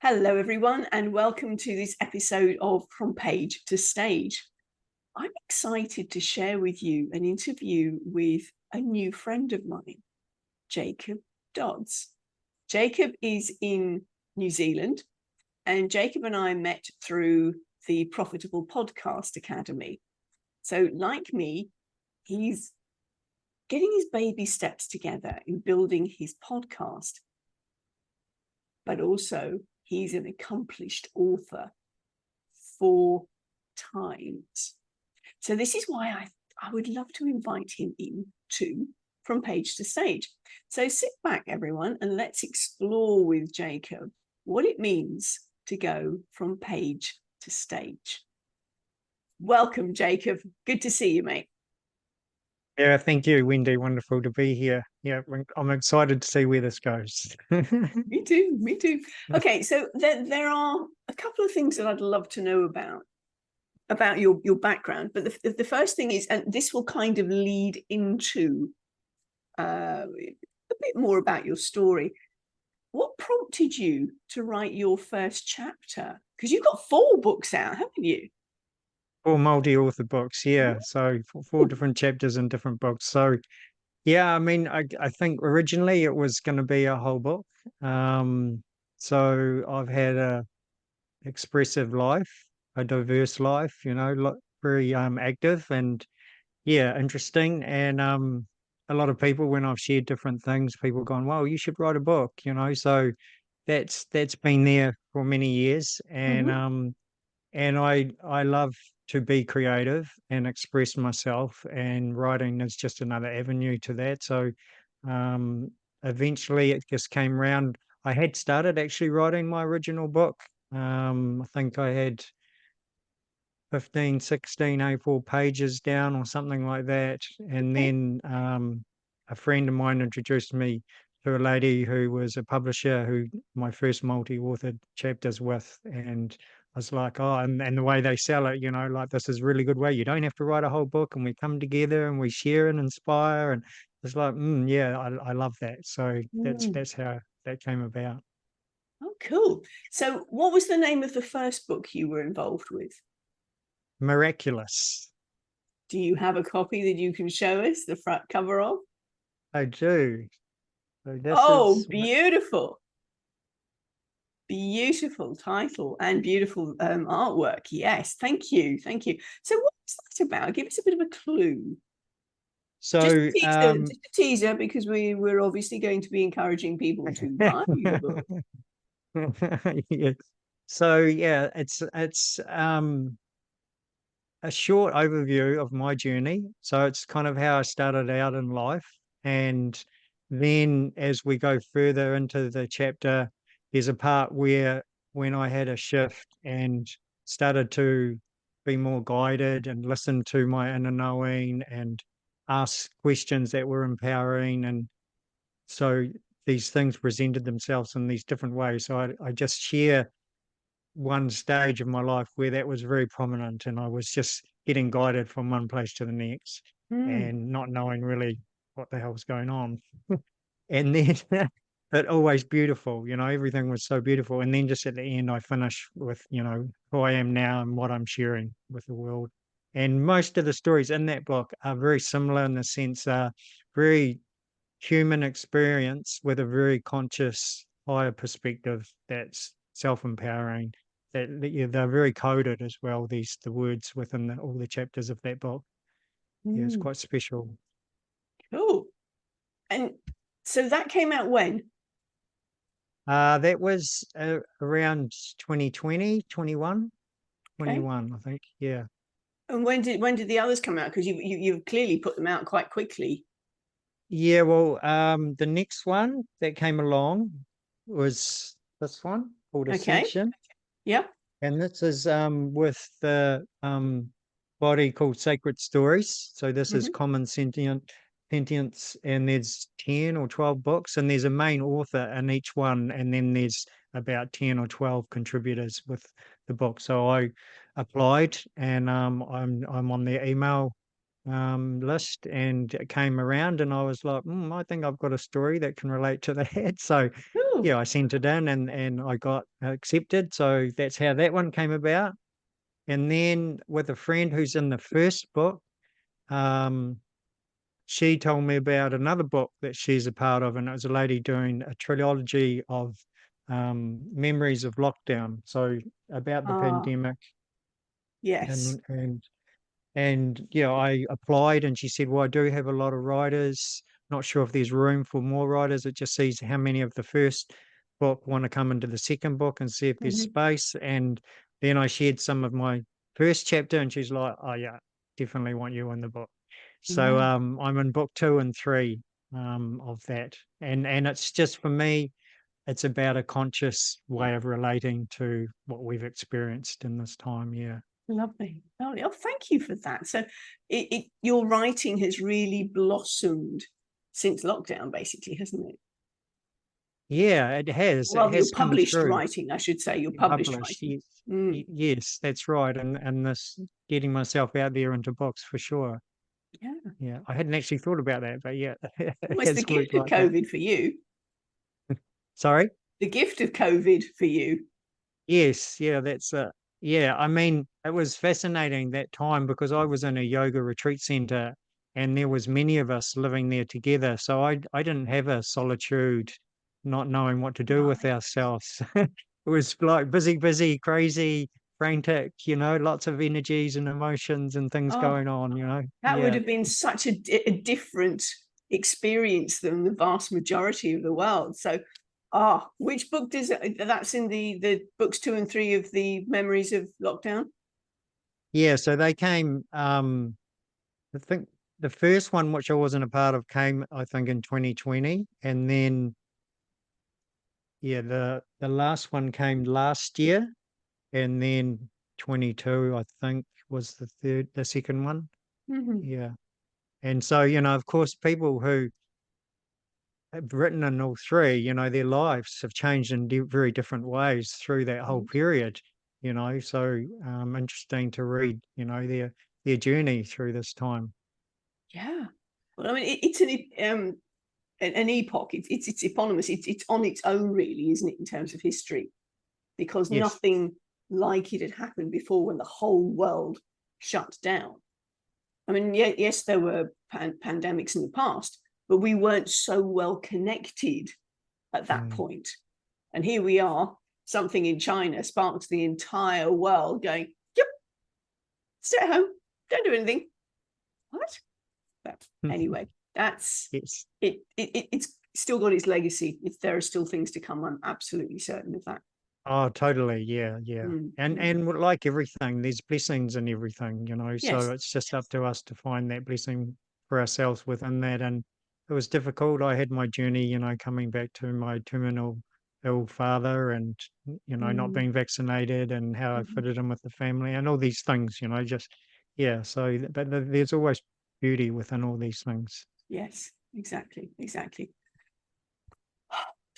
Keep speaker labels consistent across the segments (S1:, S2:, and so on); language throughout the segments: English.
S1: Hello, everyone, and welcome to this episode of From Page to Stage. I'm excited to share with you an interview with a new friend of mine, Jacob Dodds. Jacob is in New Zealand, and Jacob and I met through the Profitable Podcast Academy. So, like me, he's getting his baby steps together in building his podcast, but also he's an accomplished author 4 times. So this is why I would love to invite him in to From Page to Stage. So sit back, everyone, and let's explore with Jacob what it means to go from page to stage. Welcome, Jacob. Good to see you, mate.
S2: Yeah, thank you, Wendy. Wonderful to be here. Yeah, I'm excited to see where this goes.
S1: Me too. Okay, so there are a couple of things that I'd love to know about your background. But the first thing is, and this will kind of lead into a bit more about your story. What prompted you to write your first chapter? Because you've got 4 books out, haven't you?
S2: 4 multi-author books, yeah. So 4 different chapters in different books. So yeah, I mean, I think originally it was going to be a whole book. So I've had a expressive life, a diverse life, very active and yeah, interesting. And a lot of people, when I've shared different things, people gone, "Well, you should write a book," So that's been there for many years, and I love to be creative and express myself, and writing is just another avenue to that. So um, eventually, it just came round. I had started actually writing my original book. I think I had 15, 16 A4 pages down or something like that. And then a friend of mine introduced me to a lady who was a publisher who my first multi-authored chapters with. And I was like, oh, and the way they sell it, like this is a really good way. You don't have to write a whole book, and we come together and we share and inspire. And it's like, yeah, I love that. So that's how that came about.
S1: Oh, cool. So what was the name of the first book you were involved with?
S2: Miraculous.
S1: Do you have a copy that you can show us the front cover of?
S2: I do. So this
S1: Oh,
S2: is
S1: beautiful. Beautiful title and beautiful artwork. Yes, thank you. So what's that about? Give us a bit of a clue.
S2: So
S1: Just a teaser, because we're obviously going to be encouraging people to buy the book.
S2: yes. So yeah, it's a short overview of my journey. So it's kind of how I started out in life. And then as we go further into the chapter, there's a part where when I had a shift and started to be more guided and listen to my inner knowing and ask questions that were empowering. And so these things presented themselves in these different ways. So I just share one stage of my life where that was very prominent, and I was just getting guided from one place to the next and not knowing really what the hell was going on. And then but always beautiful, everything was so beautiful. And then just at the end I finish with, who I am now and what I'm sharing with the world. And most of the stories in that book are very similar in the sense very human experience with a very conscious higher perspective that's self-empowering, yeah, they're very coded as well, the words within all the chapters of that book. Yeah, it's quite special.
S1: Cool. And so that came out when?
S2: That was around 2020, 21,
S1: Okay.
S2: 21, I think. Yeah.
S1: And when did the others come out? Because you've clearly put them out quite quickly.
S2: Yeah, well, the next one that came along was this one called Ascension.
S1: Yeah.
S2: And this is with the body called Sacred Stories. So this is Common Sentience, and there's 10 or 12 books, and there's a main author in each one, and then there's about 10 or 12 contributors with the book. So I applied, and I'm on their email list, and it came around, and I was like, I think I've got a story that can relate to that. So I sent it in and I got accepted. So that's how that one came about. And then with a friend who's in the first book, she told me about another book that she's a part of, and it was a lady doing a trilogy of memories of lockdown. So about the pandemic,
S1: Yes.
S2: and I applied, and she said, "Well, I do have a lot of writers. Not sure if there's room for more writers. It just sees how many of the first book want to come into the second book and see if there's
S1: Mhm.
S2: space." And then I shared some of my first chapter, and she's like, "Oh yeah, definitely want you in the book." So
S1: Yeah.
S2: I'm in book 2 and 3 of that, and it's just for me, it's about a conscious way of relating to what we've experienced in this time. Yeah.
S1: Lovely. Lovely. Oh, thank you for that. So your writing has really blossomed since lockdown, basically, hasn't it?
S2: Yeah, it has. It
S1: Well, your
S2: has come
S1: published
S2: through.
S1: writing, I should say, your published
S2: Published,
S1: writing.
S2: yes.
S1: Mm,
S2: Yes, that's right. And this getting myself out there into books for sure.
S1: yeah.
S2: Yeah, I hadn't actually thought about that, but yeah, it
S1: Well, it's the
S2: has worked
S1: gift of
S2: like that.
S1: COVID for you.
S2: Sorry?
S1: The gift of COVID for you.
S2: Yes, yeah, that's it. Yeah, I mean, it was fascinating that time because I was in a yoga retreat center and there was many of us living there together. So I didn't have a solitude, not knowing what to do with
S1: Right.
S2: ourselves. It was like busy, busy, crazy, frantic, lots of energies and emotions and things
S1: Oh,
S2: going on,
S1: that would
S2: Yeah.
S1: have been such a different experience than the vast majority of the world. So, which book does it? That's in the books 2 and 3 of the Memories of Lockdown.
S2: Yeah, so they came I think the first one, which I wasn't a part of, came, I think, in 2020. And then, yeah, the last one came last year. And then 22, I think, was the second one.
S1: Mhm.
S2: Yeah. And so, of course, people who have written in all three, their lives have changed in very different ways through that whole
S1: Right.
S2: period, So interesting to read, their journey through this time.
S1: Yeah. Well, I mean, it's an epoch. It's eponymous. It's on its own, really, isn't it, in terms of history? Because
S2: Yes.
S1: nothing like it had happened before when the whole world shut down. I mean, yes, there were pandemics in the past, but we weren't so well connected at that
S2: Mm.
S1: point. And here we are, something in China sparks the entire world going, yep, stay at home, don't do anything. What? But anyway, that's
S2: Yes.
S1: it's still got its legacy. There are still things to come. I'm absolutely certain of that.
S2: Oh, totally. Yeah, yeah.
S1: Mm,
S2: And
S1: mm.
S2: and like everything, there's blessings in everything, so
S1: Yes.
S2: it's just up to us to find that blessing for ourselves within that. And it was difficult. I had my journey, coming back to my terminal ill father and, not
S1: Mm,
S2: being vaccinated and how I
S1: mhm.
S2: fitted in with the family and all these things, just, yeah. So, but there's always beauty within all these things.
S1: Yes, exactly, exactly.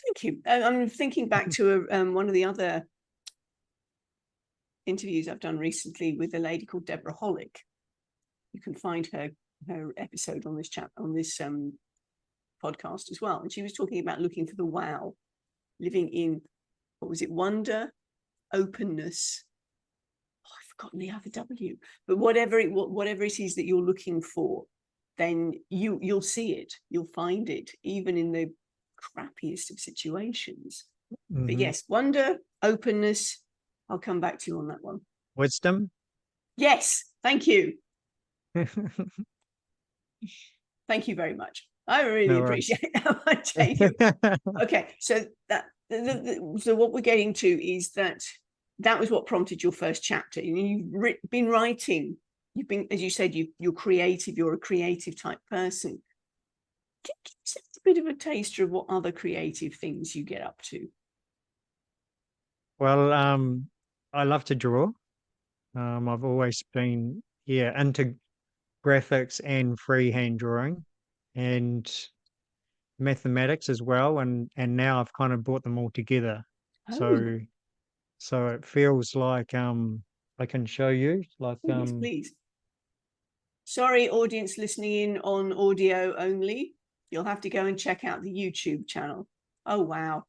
S1: Thank you. I'm thinking back to one of the other interviews I've done recently with a lady called Deborah Hollick. You can find her episode on this chat on this podcast as well. And she was talking about looking for the wow, living in, what was it, wonder, openness. Oh, I've forgotten the other W, but whatever it is that you're looking for, then you'll see it, you'll find it, even in the crappiest of situations. But
S2: Hmm.
S1: yes, wonder, openness. I'll come back to you on that one.
S2: Wisdom.
S1: Yes, thank you. Thank you very much. I really
S2: No worries.
S1: appreciate that, Jacob. Okay, so so what we're getting to is that was what prompted your first chapter. You've been writing. You've been, as you said, you're creative. You're a creative type person. Give us a bit of a taster of what other creative things you get up to.
S2: Well, I love to draw. I've always been, yeah, into graphics and freehand drawing and mathematics as well. And now I've kind of brought them all together.
S1: Oh,
S2: So so it feels like I can show you like
S1: oh yes, please. Sorry, audience listening in on audio only. You'll have to go and check out the YouTube channel. Oh wow.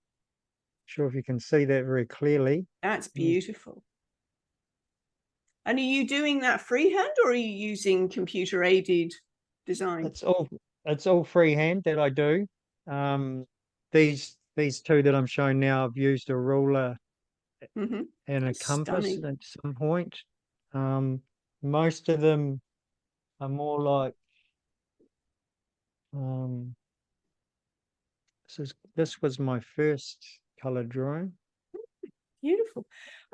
S2: sure if you can see that very clearly.
S1: That's beautiful. And are you doing that freehand, or are you using computer aided design?
S2: It's all freehand that I do. These two that I'm showing now, I've used a ruler
S1: Mm-hmm.
S2: and a compass
S1: Stunning.
S2: at some point. Most of them are more like this was my first color drawing.
S1: Beautiful.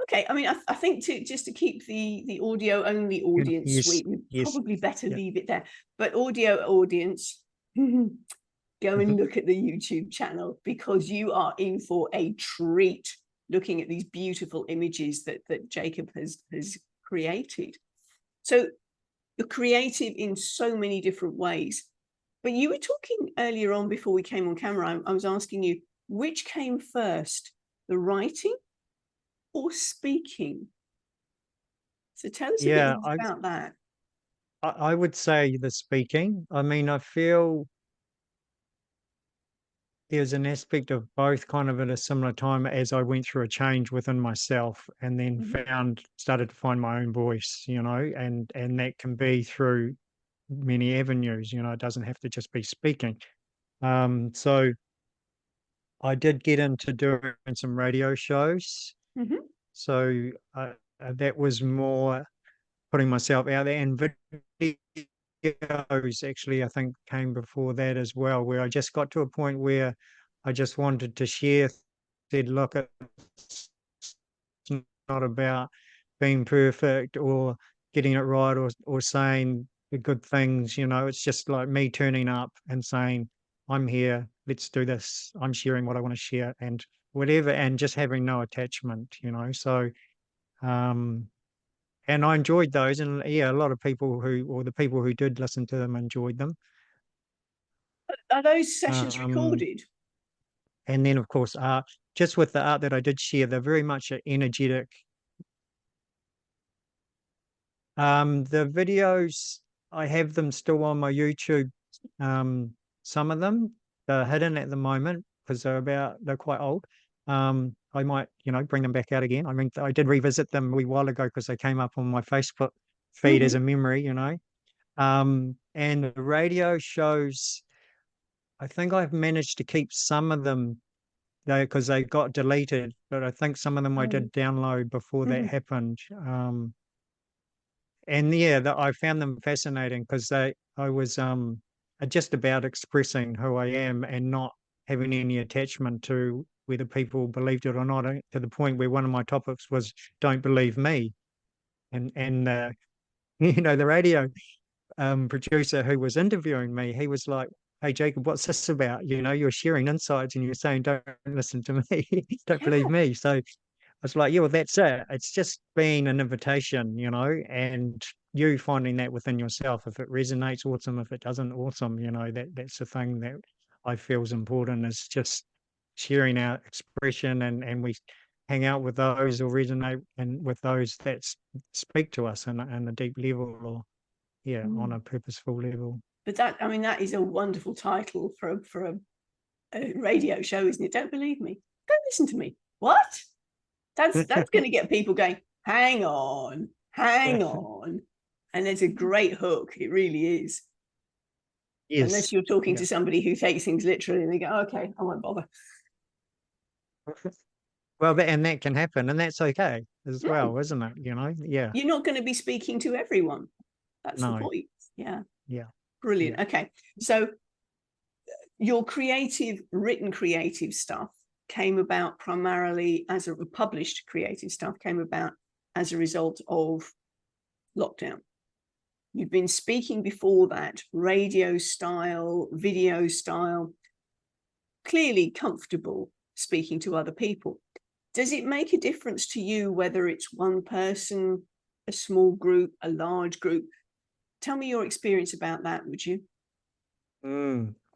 S1: Okay, I mean, I think just to keep the audio only audience
S2: Yes,
S1: sweet, we'd
S2: yes,
S1: probably better
S2: yeah.
S1: leave it there. But audio audience, go and look at the YouTube channel, because you are in for a treat looking at these beautiful images that Jacob has created. So you're creative in so many different ways. But you were talking earlier on, before we came on camera, I was asking you, which came first, the writing or speaking? So tell us a bit
S2: Yeah,
S1: more about that.
S2: I would say the speaking. I mean, I feel there's an aspect of both kind of at a similar time as I went through a change within myself and then started to find my own voice, and that can be through many avenues, it doesn't have to just be speaking. So I did get into doing some radio shows.
S1: Mm-hmm.
S2: So that was more putting myself out there, and videos actually I think came before that as well, where I just got to a point where I just wanted to share, said, look, it's not about being perfect or getting it right or saying the good things, it's just like me turning up and saying, I'm here, let's do this, I'm sharing what I want to share and whatever, and just having no attachment, so and I enjoyed those, and yeah, a lot of people the people who did listen to them enjoyed them.
S1: Are those sessions
S2: Um,
S1: recorded?
S2: and then, of course, art. Just with the art that I did share, they're very much energetic. The videos, I have them still on my YouTube. Some of them, they're hidden at the moment because they're quite old. I might, bring them back out again. I mean, I did revisit them a wee while ago because they came up on my Facebook feed as a memory, and the radio shows, I think I've managed to keep some of them there because they got deleted, but I think some of them I did download before that happened. And yeah, I found them fascinating because I was just about expressing who I am and not having any attachment to whether people believed it or not, to the point where one of my topics was "Don't believe me," and the radio producer who was interviewing me, he was like, "Hey Jacob, what's this about? You're sharing insights and you're saying don't listen to me, don't believe me." So I was like, "Yeah, well, that's it. It's just being an invitation, and you finding that within yourself. If it resonates, awesome. If it doesn't, awesome. That's the thing that I feel is important, is just sharing our expression, and we hang out with those or resonate and with those that speak to us in a deep level, or on a purposeful level."
S1: But that is a wonderful title for a radio show, isn't it? Don't believe me. Don't listen to me. What? That's going to get people going, hang on. And it's a great hook. It really is.
S2: Yes.
S1: Unless you're talking
S2: Yeah.
S1: to somebody who takes things literally and they go, okay, I won't bother.
S2: Well, and that can happen, and that's okay as well, isn't it? Yeah.
S1: You're not going to be speaking to everyone. That's the
S2: No.
S1: point. Yeah.
S2: Yeah.
S1: Brilliant.
S2: Yeah.
S1: Okay. So your written creative stuff came about primarily as published creative stuff came about as a result of lockdown. You've been speaking before that, radio style, video style, clearly comfortable speaking to other people. Does it make a difference to you whether it's one person, a small group, a large group? Tell me your experience about that, would you?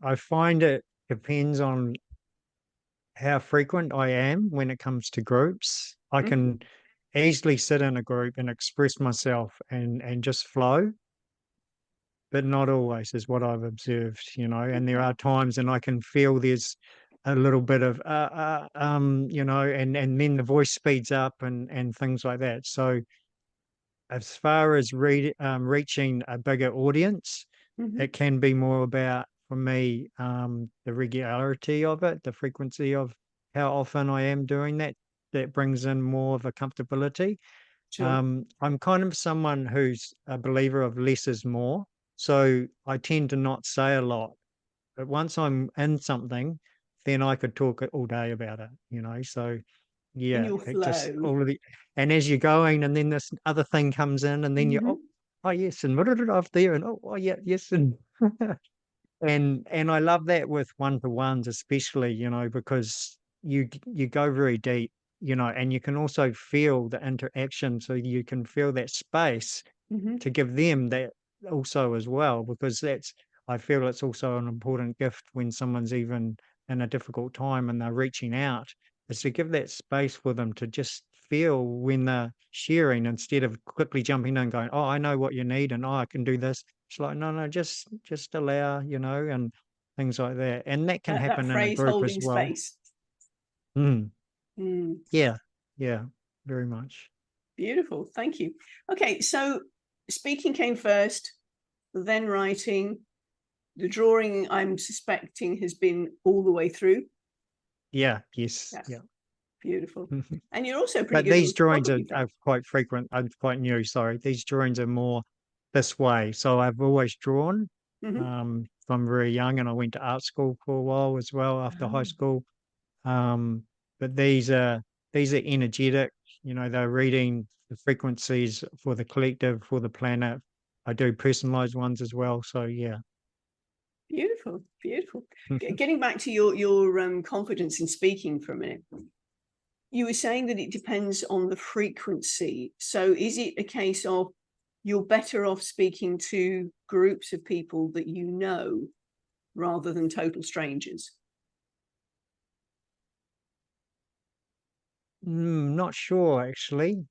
S2: I find it depends on how frequent I am when it comes to groups. I can easily sit in a group and express myself and just flow, but not always is what I've observed, and there are times and I can feel there's a little bit of and then the voice speeds up and things like that. So as far as reaching a bigger audience,
S1: Mhm.
S2: it can be more about, for me, the regularity of it, the frequency of how often I am doing that. That brings in more of a comfortability.
S1: Sure.
S2: I'm kind of someone who's a believer of less is more. So I tend to not say a lot, but once I'm in something, then I could talk all day about it. So
S1: In
S2: yeah,
S1: your
S2: it just
S1: flow.
S2: all of the, and as you're going, and then this other thing comes in, and then
S1: Mhm.
S2: oh yes, and what did it off there, and oh yeah, yes, and and I love that with one-to-ones, especially, because you go very deep, and you can also feel the interaction, so you can feel that space
S1: Mhm.
S2: to give them that also as well, because I feel it's also an important gift when someone's even in a difficult time and they're reaching out, is to give that space for them to just feel when they're sharing, instead of quickly jumping in and going, oh, I know what you need, and oh, I can do this. It's like, no, no, just allow, and things like that. And that can
S1: That
S2: happen in a
S1: phrase,
S2: group as
S1: holding
S2: well.
S1: space.
S2: Mm,
S1: Mm.
S2: yeah, yeah, very much.
S1: Beautiful. Thank you. Okay, so speaking came first, then writing. The drawing, I'm suspecting, has been all the way through.
S2: Yeah, yes,
S1: Yes,
S2: yeah.
S1: beautiful. And you're also pretty
S2: But
S1: good at
S2: these drawings
S1: lithography,
S2: are
S1: Frank.
S2: quite frequent, quite new, sorry. These drawings are more this way. So I've always drawn
S1: Mhm.
S2: from very young, and I went to art school for a while as well after high
S1: Oh,
S2: school. Um, but these are energetic, they're reading the frequencies for the collective, for the planet. I do personalized ones as well. So yeah.
S1: beautiful, beautiful. Getting back to your confidence in speaking for a minute, you were saying that it depends on the frequency. So is it a case of you're better off speaking to groups of people that you know rather than total strangers?
S2: Not sure actually.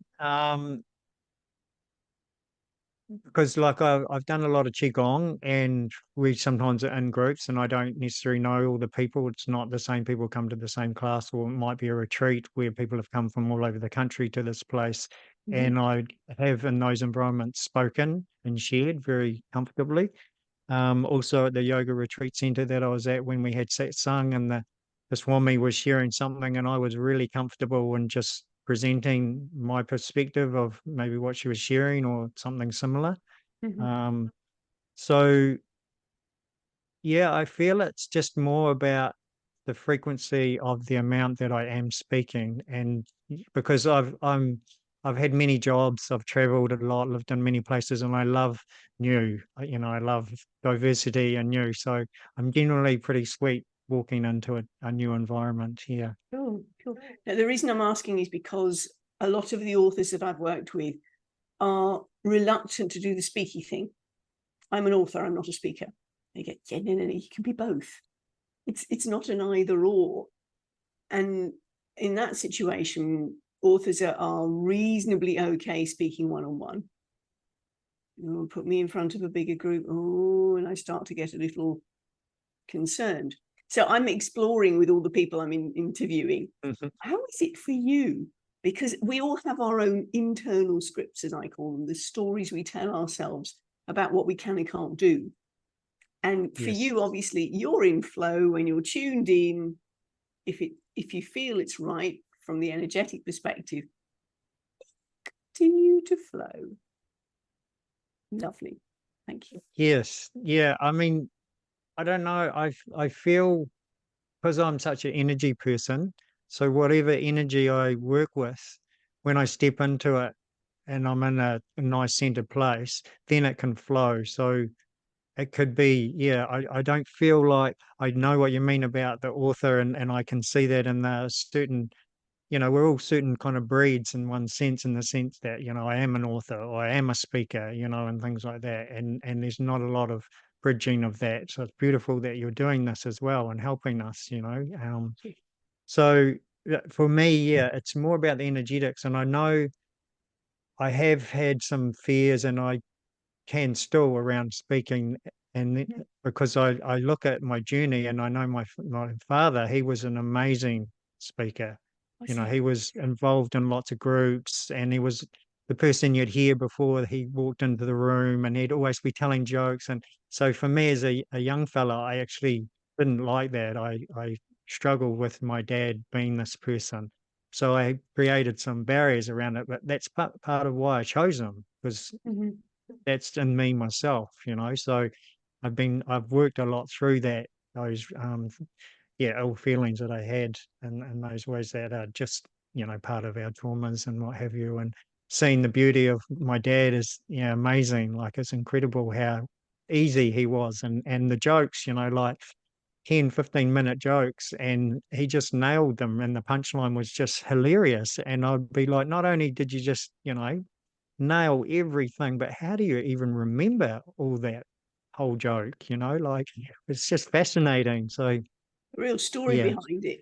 S2: Because like I've done a lot of qigong, and we sometimes are in groups, and I don't necessarily know all the people. It's not the same people come to the same class, or it might be a retreat where people have come from all over the country to this place.
S1: Mhm.
S2: And I have in those environments spoken and shared very comfortably. Also at the yoga retreat center that I was at when we had satsang, and the Swami was sharing something, and I was really comfortable in just presenting my perspective of maybe what she was sharing or something similar.
S1: Mhm.
S2: Um, so yeah, I feel it's just more about the frequency of the amount that I am speaking, and because I've had many jobs, I've traveled a lot, lived in many places, and I love new. I love diversity and new. So I'm generally pretty sweet walking into a new environment. Yeah.
S1: Cool, cool. Now, the reason I'm asking is because a lot of the authors that I've worked with are reluctant to do the speaky thing. I'm an author, I'm not a speaker. They get, yeah, no, you can be both. It's not an either or. And in that situation, authors are reasonably okay speaking one-on-one. Put me in front of a bigger group, and I start to get a little concerned. So I'm exploring with all the people I'm interviewing.
S2: Mhm.
S1: How is it for you? Because we all have our own internal scripts, as I call them, the stories we tell ourselves about what we can and can't do. And for
S2: Yes.
S1: you, obviously, you're in flow when you're tuned in. If you feel it's right from the energetic perspective, continue to flow. Lovely. Thank you.
S2: Yes. Yeah. I mean, I don't know. I feel, because I'm such an energy person, so whatever energy I work with, when I step into it and I'm in a nice centered place, then it can flow. So it could be, yeah, I don't feel like, I know what you mean about the author, and I can see that in the certain, we're all certain kind of breeds in one sense, in the sense that, I am an author or I am a speaker, and things like that. And there's not a lot of bridging of that. So it's beautiful that you're doing this as well and helping us. So for me, yeah, it's more about the energetics. And I know I have had some fears, and I can still, around speaking And because I look at my journey and I know my father, he was an amazing speaker.
S1: Was
S2: You know,
S1: he?
S2: he was involved in lots of groups, and he was the person you'd hear before he walked into the room, and he'd always be telling jokes. And so for me as a young fella, I actually didn't like that. I struggled with my dad being this person. So I created some barriers around it, but that's part of why I chose him, because
S1: Mhm.
S2: that's in me myself, you know. So I've worked a lot through that, those ill feelings that I had in those ways that are just, you know, part of our traumas and what have you. And seeing the beauty of my dad is, amazing. Like, it's incredible how easy he was, and the jokes, you know, like 10-15 minute jokes, and he just nailed them, and the punchline was just hilarious. And I'd be like, not only did you just, you know, nail everything, but how do you even remember all that whole joke, you know? Like, it's just fascinating. So,
S1: The real story
S2: yeah.
S1: behind it.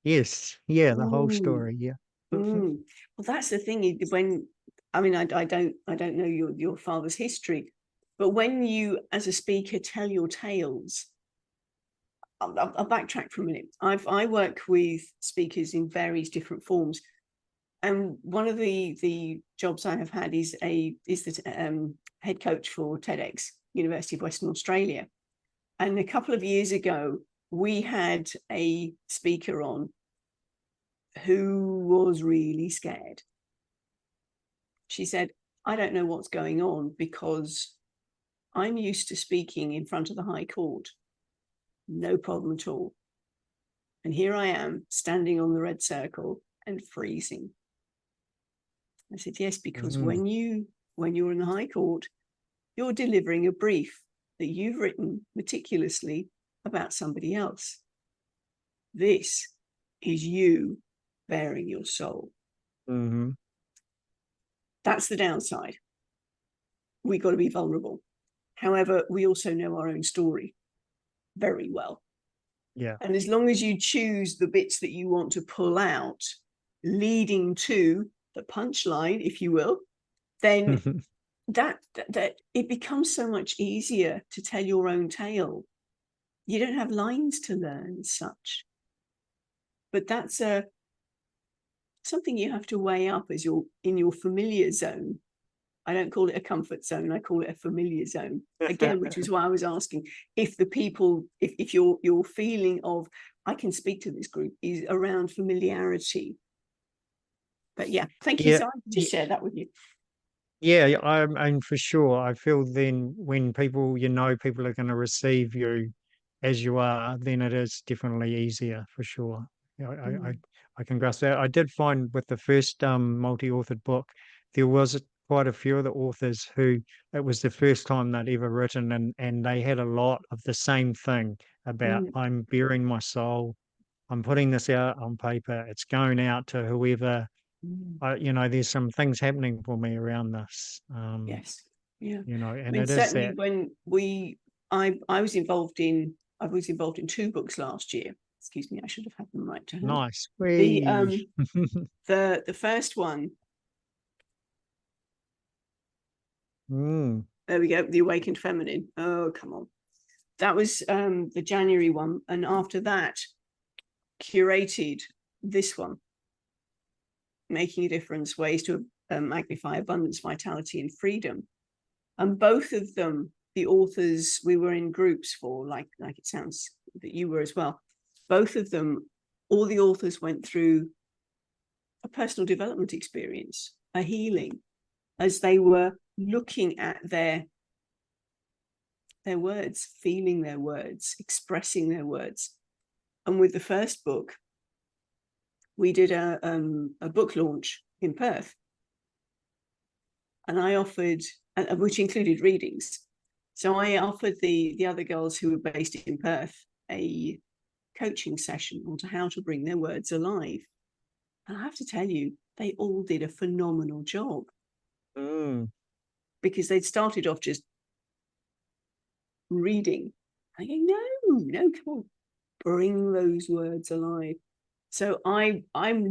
S2: Yes. Yeah, the whole
S1: Mm,
S2: story, yeah.
S1: mm. Well, that's the thing. When I mean, I don't know your father's history, but when you, as a speaker, tell your tales, I'll backtrack for a minute. I work with speakers in various different forms, and one of the jobs I have had is the head coach for TEDx, University of Western Australia. And a couple of years ago, we had a speaker on who was really scared. She said, I don't know what's going on because I'm used to speaking in front of the High Court. No problem at all. And here I am standing on the red circle and freezing. I said, yes, because
S2: Mhm.
S1: when you're in the High Court, you're delivering a brief that you've written meticulously about somebody else. This is you bearing your soul.
S2: Mhm.
S1: That's the downside. We've got to be vulnerable. However, we also know our own story very well.
S2: Yeah.
S1: And as long as you choose the bits that you want to pull out, leading to the punchline, if you will, then that it becomes so much easier to tell your own tale. You don't have lines to learn as such. But that's something you have to weigh up as you're in your familiar zone. I don't call it a comfort zone. I call it a familiar zone. Again, which is why I was asking if the people, if your feeling of I can speak to this group is around familiarity. But yeah, thank you.
S2: Yeah.
S1: So I just share that with you.
S2: Yeah, I'm for sure. I feel then when people, you know, people are going to receive you as you are, then it is definitely easier for sure. Yeah,
S1: Mm.
S2: I can grasp that. I did find with the first multi-authored book, there was quite a few of the authors who it was the first time they'd ever written, and they had a lot of the same thing about
S1: Mm.
S2: I'm bearing my soul, I'm putting this out on paper, it's going out to whoever.
S1: Mm.
S2: You know, there's some things happening for me around this,
S1: Yes. Yeah.
S2: you know,
S1: I
S2: and
S1: mean,
S2: it is
S1: certainly
S2: that
S1: when I was involved in two books last year. Excuse me, I should have had them right to hand.
S2: nice.
S1: The
S2: Whee!
S1: the first one,
S2: Mm,
S1: there we go, The Awakened Feminine. Oh, come on. That was the January one. And after that, curated this one, Making a Difference, Ways to Magnify Abundance, Vitality, and Freedom. And both of them, the authors we were in groups for, like it sounds that you were as well. Both of them, all the authors went through a personal development experience, a healing, as they were looking at their words, feeling their words, expressing their words. And with the first book, we did a book launch in Perth, and I offered, which included readings. So I offered the other girls who were based in Perth a coaching session on how to bring their words alive. And I have to tell you, they all did a phenomenal job
S2: mm,
S1: because they'd started off just reading. I go, no, come on, bring those words alive. So I'm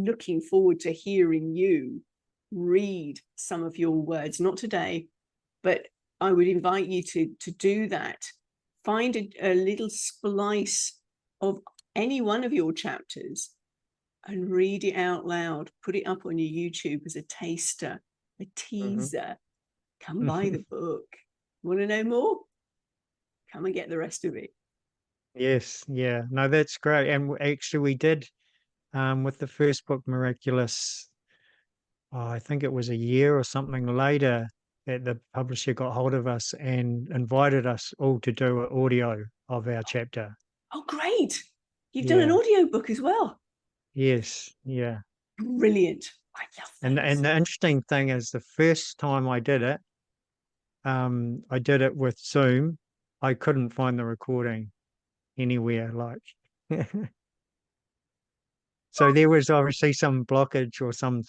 S1: looking forward to hearing you read some of your words, not today, but I would invite you to do that. Find a little splice of any one of your chapters and read it out loud. Put it up on your YouTube as a taster, a teaser. Come buy the book. Want to know more? Come and get the rest of it.
S2: Yes, yeah. No, that's great. And actually we did with the first book, Miraculous, I think it was a year or something later that the publisher got hold of us and invited us all to do an audio of our chapter.
S1: Oh, great. You've done an
S2: Yeah.
S1: audio book as well.
S2: Yes, yeah.
S1: Brilliant. I love that.
S2: And the interesting thing is the first time I did it with Zoom. I couldn't find the recording anywhere, like so there was obviously some blockage or some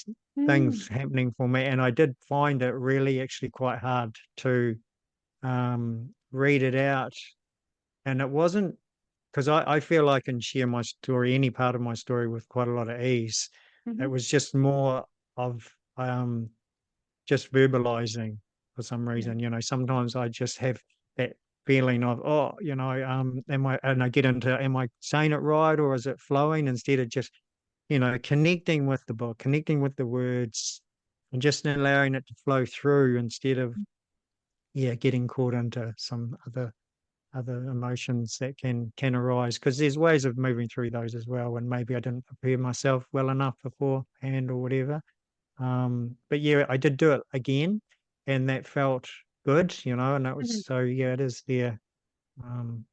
S2: things happening for me, and I did find it really actually quite hard to read it out. And it wasn't because I feel I can share my story, any part of my story, with quite a lot of ease. It was just more of just verbalizing for some reason. You know, sometimes I just have that feeling of, oh, you know, and I get into, am I saying it right or is it flowing, instead of just, you know, connecting with the book, connecting with the words, and just allowing it to flow through instead of, yeah, getting caught into some other emotions that can arise, because there's ways of moving through those as well, and maybe I didn't prepare myself well enough beforehand or whatever. But yeah, I did do it again, and that felt good, you know, and that was so, yeah, it is there. Um,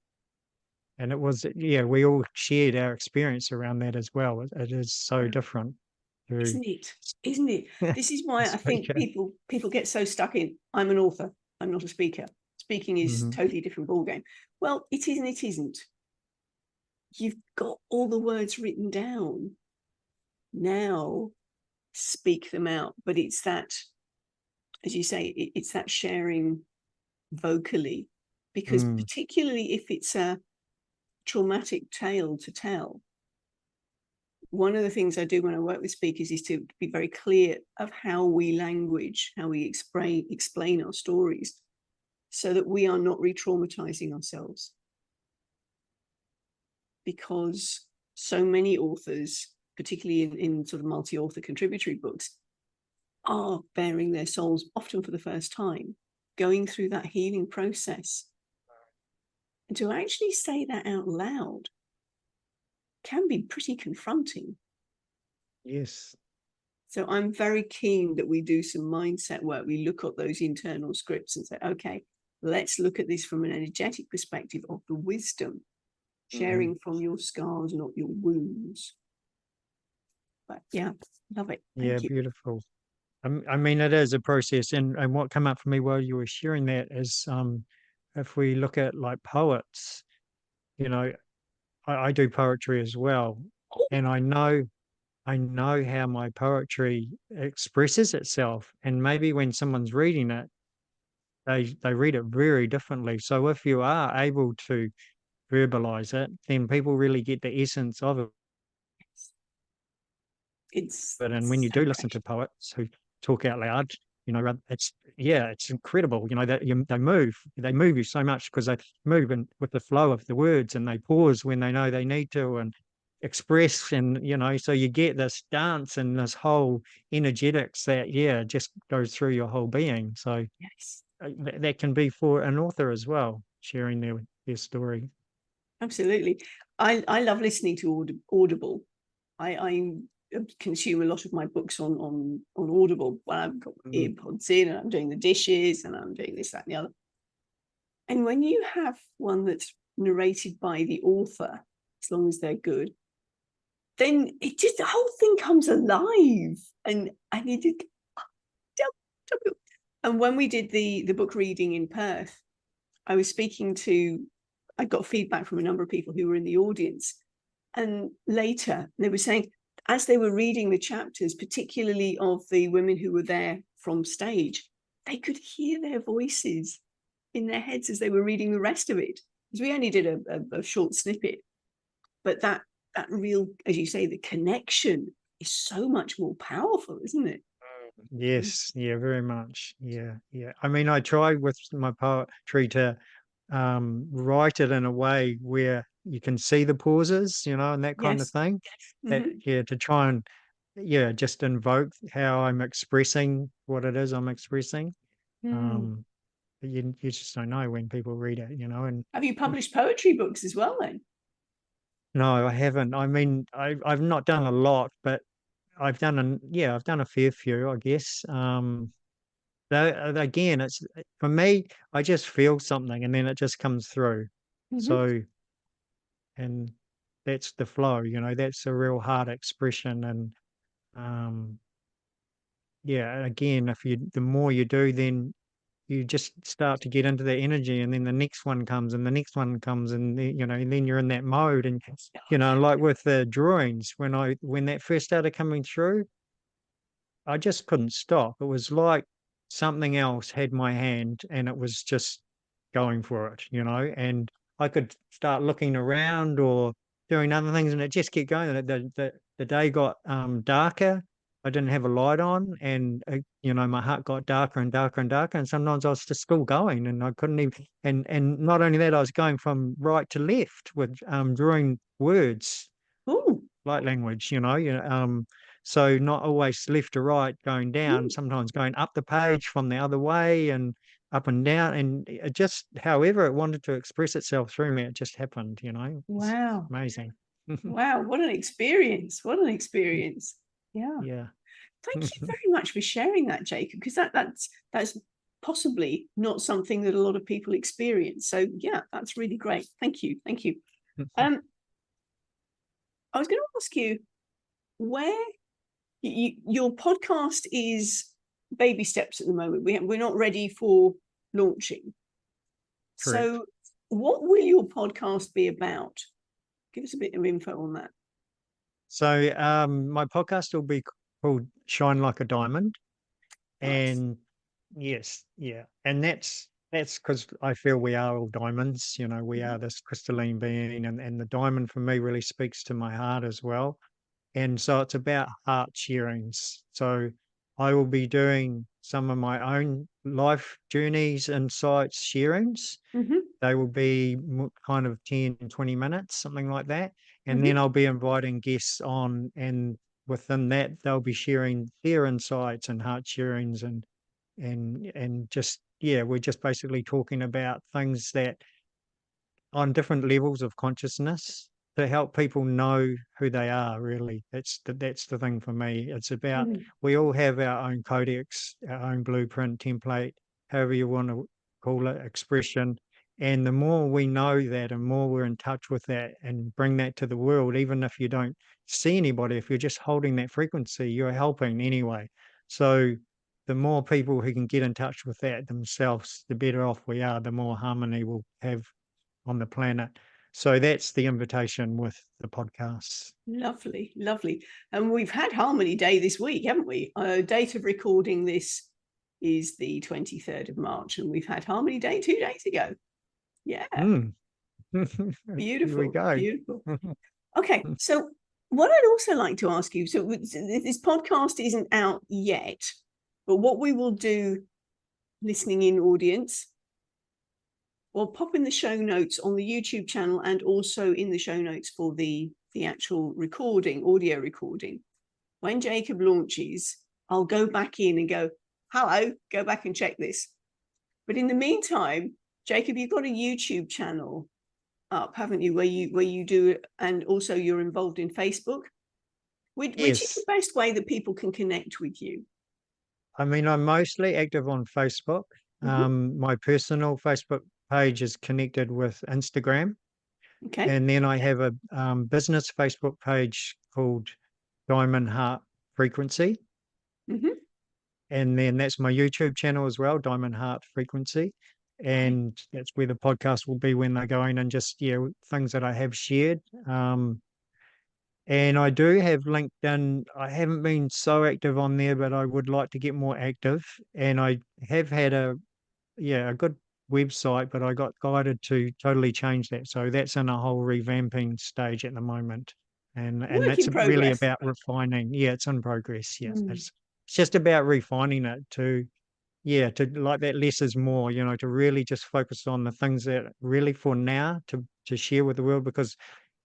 S2: and it was, yeah, we all shared our experience around that as well. It is so different to
S1: Isn't it? Isn't it? This is why I think
S2: speaker.
S1: people get so stuck in, I'm an author, I'm not a speaker. Speaking is
S2: Mhm.
S1: totally different ballgame. Well, it is and it isn't. You've got all the words written down. Now speak them out. But it's that, as you say, it's that sharing vocally, because
S2: Mm,
S1: particularly if it's a traumatic tale to tell, one of the things I do when I work with speakers is to be very clear of how we explain our stories, so that we are not re-traumatizing ourselves. Because so many authors, particularly in sort of multi-author contributory books, are bearing their souls, often for the first time, going through that healing process. And to actually say that out loud can be pretty confronting.
S2: yes.
S1: So I'm very keen that we do some mindset work. We look at those internal scripts and say, okay, let's look at this from an energetic perspective of the wisdom, sharing from your scars, not your wounds. But yeah, love it.
S2: Yeah,
S1: Thank you.
S2: beautiful. I mean, it is a process, and what came up for me while you were sharing that is, if we look at like poets, you know, I do poetry as well, and I know how my poetry expresses itself, and maybe when someone's reading it, they read it very differently. So if you are able to verbalize it, then people really get the essence of it.
S1: It's
S2: And when you
S1: so
S2: do listen
S1: precious.
S2: to poets who talk out loud, you know, it's, yeah, it's incredible. You know, that they move you so much because they move in with the flow of the words, and they pause when they know they need to, and express, and you know, so you get this dance and this whole energetics that, yeah, just goes through your whole being. So
S1: Yes,
S2: that can be for an author as well, sharing their story.
S1: absolutely. I love listening to Audible. I consume a lot of my books on Audible when I've got
S2: Mm,
S1: earpods in and I'm doing the dishes and I'm doing this, that, and the other. And when you have one that's narrated by the author, as long as they're good, then it just, the whole thing comes alive. And you just, and when we did the book reading in Perth, I was speaking to, I got feedback from a number of people who were in the audience. And later they were saying, as they were reading the chapters, particularly of the women who were there from stage, they could hear their voices in their heads as they were reading the rest of it. Because we only did a short snippet. But that real, as you say, the connection is so much more powerful, isn't it?
S2: Yes, yeah, very much. Yeah, yeah. I mean, I try with my poetry to write it in a way where you can see the pauses, and that kind of
S1: Yes.
S2: thing. That,
S1: Hmm.
S2: yeah, to try and just invoke how I'm expressing what it is I'm expressing.
S1: Mm.
S2: Um, but you just don't know when people read it, and
S1: Have you published poetry books as well then?
S2: no, I haven't. I mean, I've not done a lot, but I've done a fair few, I guess. Again, it's for me, I just feel something and then it just comes through.
S1: Hmm.
S2: So, and that's the flow, that's a real hard expression. And um, yeah, again, the more you do, then you just start to get into the energy, and then the next one comes, and the next one comes, and and then you're in that mode. And like with the drawings, when that first started coming through, I just couldn't stop. It was like something else had my hand and it was just going for it, and I could start looking around or doing other things and it just kept going. The day got darker. I didn't have a light on, and my heart got darker and darker and darker. And sometimes I was just still going, and I couldn't even. And not only that, I was going from right to left with drawing words,
S1: Oh,
S2: light language, so not always left to right going down, sometimes going up the page from the other way and up and down. And it just, however it wanted to express itself through me, it just happened, It's
S1: wow.
S2: amazing.
S1: Wow. What an experience. What an experience. Yeah.
S2: Yeah.
S1: Thank you very much for sharing that, Jacob, because that's possibly not something that a lot of people experience. So yeah, that's really great. Thank you. Thank you. I was going to ask you where your podcast is baby steps at the moment. We're not ready for launching.
S2: Correct.
S1: So what will your podcast be about? Give us a bit of info on that.
S2: So my podcast will be called Shine Like a Diamond.
S1: Nice.
S2: And yes, yeah. And that's because I feel we are all diamonds, we are this crystalline being, and the diamond for me really speaks to my heart as well. And so it's about heart sharings. So I will be doing some of my own life journeys, insights, sharings.
S1: Mm-hmm.
S2: They will be kind of 10, 20 minutes, something like that. And then
S1: Mm-hmm.
S2: I'll be inviting guests on, and within that, they'll be sharing their insights and heart sharings, and just, yeah, we're just basically talking about things that on different levels of consciousness to help people know who they are. Really, that's the thing for me. It's about,
S1: Mm-hmm.
S2: we all have our own codex, our own blueprint, template, however you want to call it, expression. And the more we know that, and more we're in touch with that and bring that to the world, even if you don't see anybody, if you're just holding that frequency, you're helping anyway. So the more people who can get in touch with that themselves, the better off we are, the more harmony we'll have on the planet. So that's the invitation with the podcasts.
S1: Lovely, lovely. And we've had Harmony Day this week, haven't we? Date of recording this is the 23rd of March, and we've had Harmony Day 2 days ago. Yeah,
S2: Mm. Here we
S1: beautiful,
S2: go.
S1: beautiful. Okay, so what I'd also like to ask you, so this podcast isn't out yet, but what we will do, listening in audience, we'll pop in the show notes on the YouTube channel and also in the show notes for the actual recording, audio recording. When Jacob launches, I'll go back in and go, hello, go back and check this. But in the meantime, Jacob, you've got a YouTube channel up, haven't you, where you do it, and also you're involved in Facebook. Which is the
S2: Yes.
S1: best way that people can connect with you?
S2: I mean, I'm mostly active on Facebook.
S1: Mm-hmm.
S2: My personal Facebook page is connected with Instagram.
S1: Okay.
S2: And then I have a business Facebook page called Diamond Heart Frequency.
S1: Mm-hmm.
S2: And then that's my YouTube channel as well, Diamond Heart Frequency.
S1: Right.
S2: And that's where the podcast will be when they're going, and just, things that I have shared. And I do have LinkedIn. I haven't been so active on there, but I would like to get more active. And I have had a good website, but I got guided to totally change that. So that's in a whole revamping stage at the moment. And
S1: Work
S2: that's
S1: in
S2: really
S1: progress.
S2: about refining. Yeah, it's in progress. Yes.
S1: Mm.
S2: it's just about refining it to, yeah, to like that less is more, to really just focus on the things that really for now to share with the world. Because,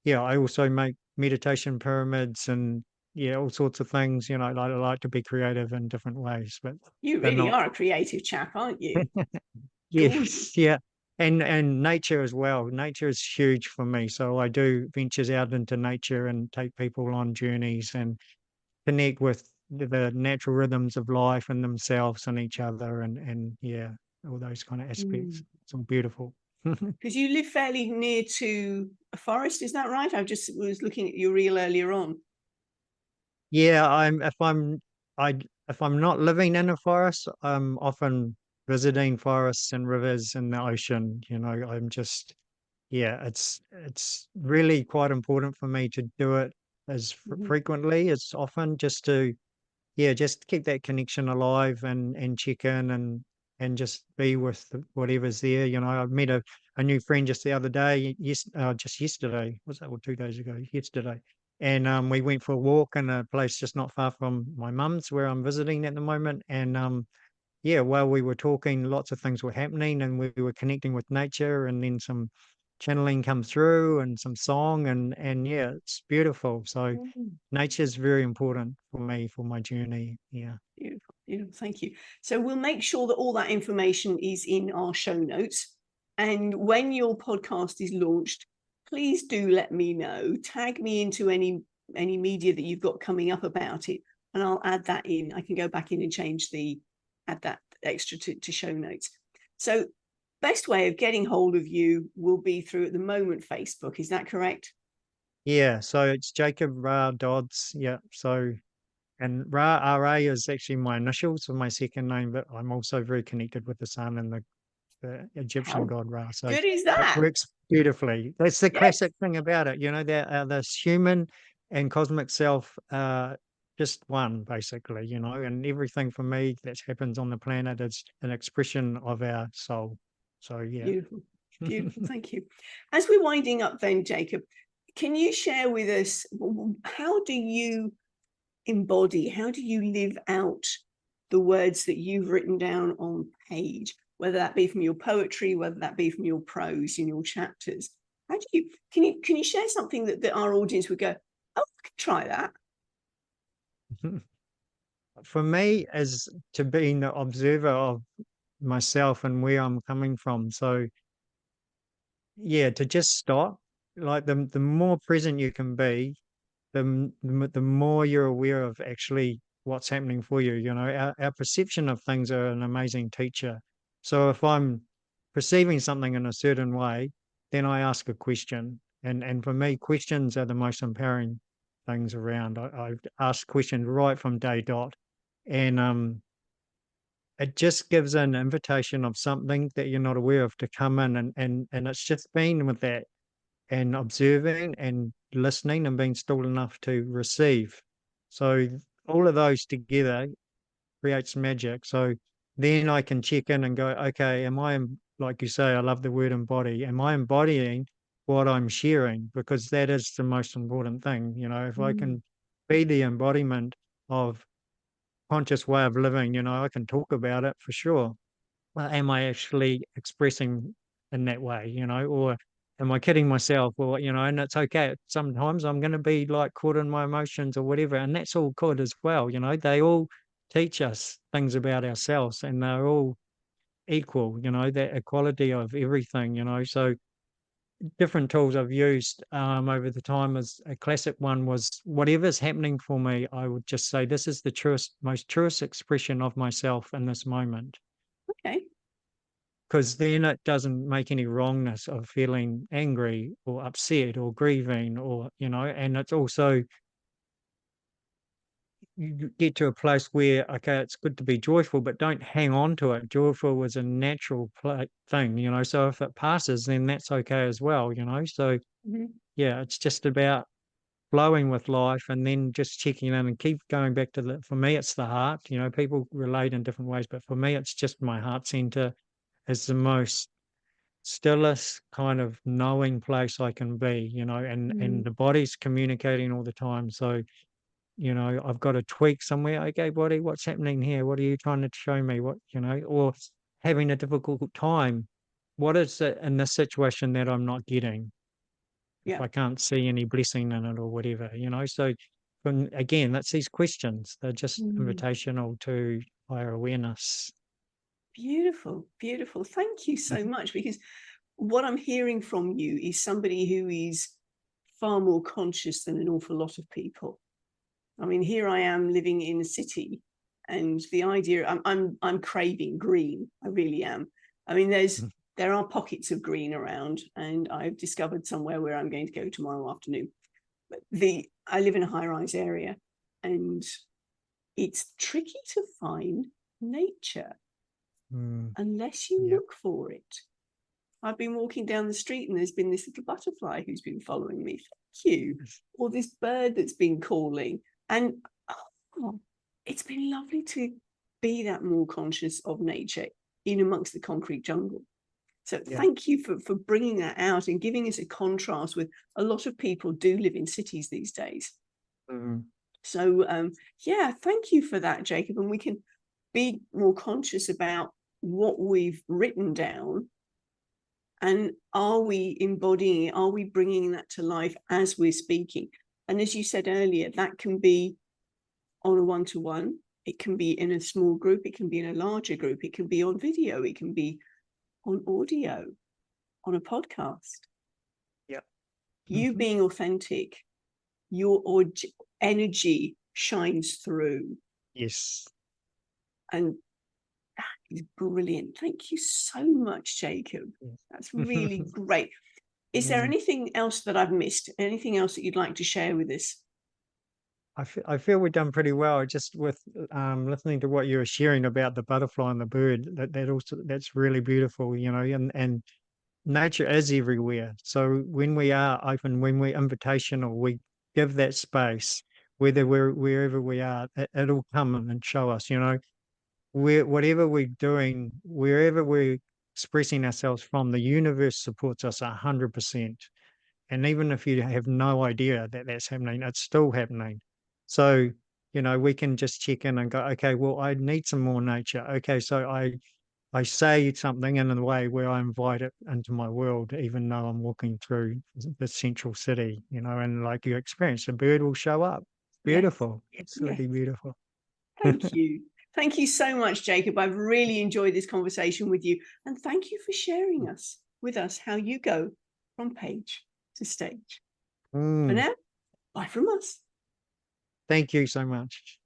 S2: yeah, I also make meditation pyramids and, yeah, all sorts of things, I like to be creative in different ways, but
S1: You
S2: they're
S1: really
S2: not.
S1: are a creative chap, aren't you? Gorgeous.
S2: Yes, yeah. And nature as well. Nature is huge for me. So I do ventures out into nature and take people on journeys and connect with the natural rhythms of life and themselves and each other and yeah, all those kind of aspects. It's all beautiful.
S1: Because you live fairly near to a forest, is that right? I just was looking at your reel earlier on.
S2: Yeah, if I'm not living in a forest, I'm often visiting forests and rivers and the ocean. I'm just, yeah, it's really quite important for me to do it as frequently as often, just to, yeah, just keep that connection alive and check in and just be with whatever's there. I met a new friend just the other day, just yesterday, was that, or 2 days ago? Yesterday. And we went for a walk in a place just not far from my mum's where I'm visiting at the moment. And yeah, while we were talking, lots of things were happening and we were connecting with nature, and then some channeling come through and some song and yeah, it's beautiful. So nature is very important for me for my journey. Yeah.
S1: Beautiful, beautiful. Thank you. So we'll make sure that all that information is in our show notes. And when your podcast is launched, please do let me know. Tag me into any media that you've got coming up about it, and I'll add that in. I can go back in and add that extra to show notes. So best way of getting hold of you will be through, at the moment, Facebook. Is that correct?
S2: Yeah. So it's Jacob RA Dodds. Yeah. So, and RA is actually my initials for my second name, but I'm also very connected with the sun and the Egyptian
S1: How
S2: god Ra. So
S1: good is
S2: it
S1: that?
S2: works beautifully. That's the
S1: Yes.
S2: classic thing about it. That this human and cosmic self are just one, basically, and everything for me that happens on the planet is an expression of our soul. So, yeah.
S1: Beautiful. Beautiful. Thank you. As we're winding up then, Jacob, can you share with us, how do you embody, how do you live out the words that you've written down on page, whether that be from your poetry, whether that be from your prose in your chapters? How do you, can you share something that our audience would go, oh, I could try that?
S2: For me, as to being the observer of myself and where I'm coming from. So, yeah, to just stop, like the more present you can be, the more you're aware of actually what's happening for you. Our perception of things are an amazing teacher. So if I'm perceiving something in a certain way, then I ask a question. And for me, questions are the most empowering things around. I've asked questions right from day dot. And it just gives an invitation of something that you're not aware of to come in, and it's just being with that and observing and listening and being still enough to receive. So all of those together creates magic. So then I can check in and go, okay, like you say, I love the word embody. Am I embodying what I'm sharing? Because that is the most important thing. If I can be the embodiment of conscious way of living, I can talk about it for sure. Well, am I actually expressing in that way, or am I kidding myself? Or, and it's okay. Sometimes I'm going to be like caught in my emotions or whatever. And that's all good as well. They all teach us things about ourselves and they're all equal, that equality of everything, So different tools I've used over the time, as a classic one was whatever's happening for me, I would just say, this is the most truest expression of myself in this moment,
S1: Okay.
S2: because then it doesn't make any wrongness of feeling angry or upset or grieving, or and it's also, you get to a place where, okay, it's good to be joyful, but don't hang on to it. Joyful is a natural thing, so if it passes, then that's okay as well, so yeah, it's just about flowing with life and then just checking in and keep going back to for me, it's the heart. People relate in different ways, but for me, it's just my heart center is the most stillest kind of knowing place I can be, and the body's communicating all the time. So you know, I've got a tweak somewhere. Okay, body, what's happening here? What are you trying to show me? What, you know, or having a difficult time. What is it in this situation that I'm not getting? If
S1: Yeah.
S2: I can't see any blessing in it or whatever, you know. So again, that's these questions. They're just
S1: Mm.
S2: invitational to higher awareness.
S1: Beautiful, beautiful. Thank you so much, because what I'm hearing from you is somebody who is far more conscious than an awful lot of people. I mean, here I am living in a city, and the idea I'm craving green. I really am. I mean, there are pockets of green around, and I've discovered somewhere where I'm going to go tomorrow afternoon. But I live in a high-rise area, and it's tricky to find nature unless you
S2: Yeah.
S1: look for it. I've been walking down the street and there's been this little butterfly who's been following me. Thank you. Or this bird that's been calling. And it's been lovely to be that more conscious of nature in amongst the concrete jungle. So thank you for bringing that out and giving us a contrast with a lot of people do live in cities these days. So, yeah, thank you for that, Jacob. And we can be more conscious about what we've written down. And are we embodying it? Are we bringing that to life as we're speaking? And as you said earlier, that can be on a one-to-one. It can be in a small group. It can be in a larger group. It can be on video. It can be on audio, on a podcast.
S2: Yeah.
S1: You being authentic, your energy shines through.
S2: Yes.
S1: And that is brilliant. Thank you so much, Jacob. That's really great. Is there anything else that I've missed? Anything else that you'd like to share with us?
S2: I feel we've done pretty well just with listening to what you were sharing about the butterfly and the bird. That's really beautiful, you know, and nature is everywhere. So when we are open, when we're invitational, we give that space, whether we're wherever we are, it'll come and show us, you know, whatever we're doing, wherever we're expressing ourselves from, the universe supports us 100%. And even if you have no idea that that's happening, it's still happening. So, you know, we can just check in and go, okay, well, I need some more nature. Okay, so I say something in a way where I invite it into my world, even though I'm walking through the central city, you know, and like you experience, a bird will show up. Beautiful.
S1: Yes.
S2: Absolutely beautiful.
S1: Thank you. Thank you so much, Jacob. I've really enjoyed this conversation with you. And thank you for sharing with us how you go from page to stage. For now, bye from us.
S2: Thank you so much.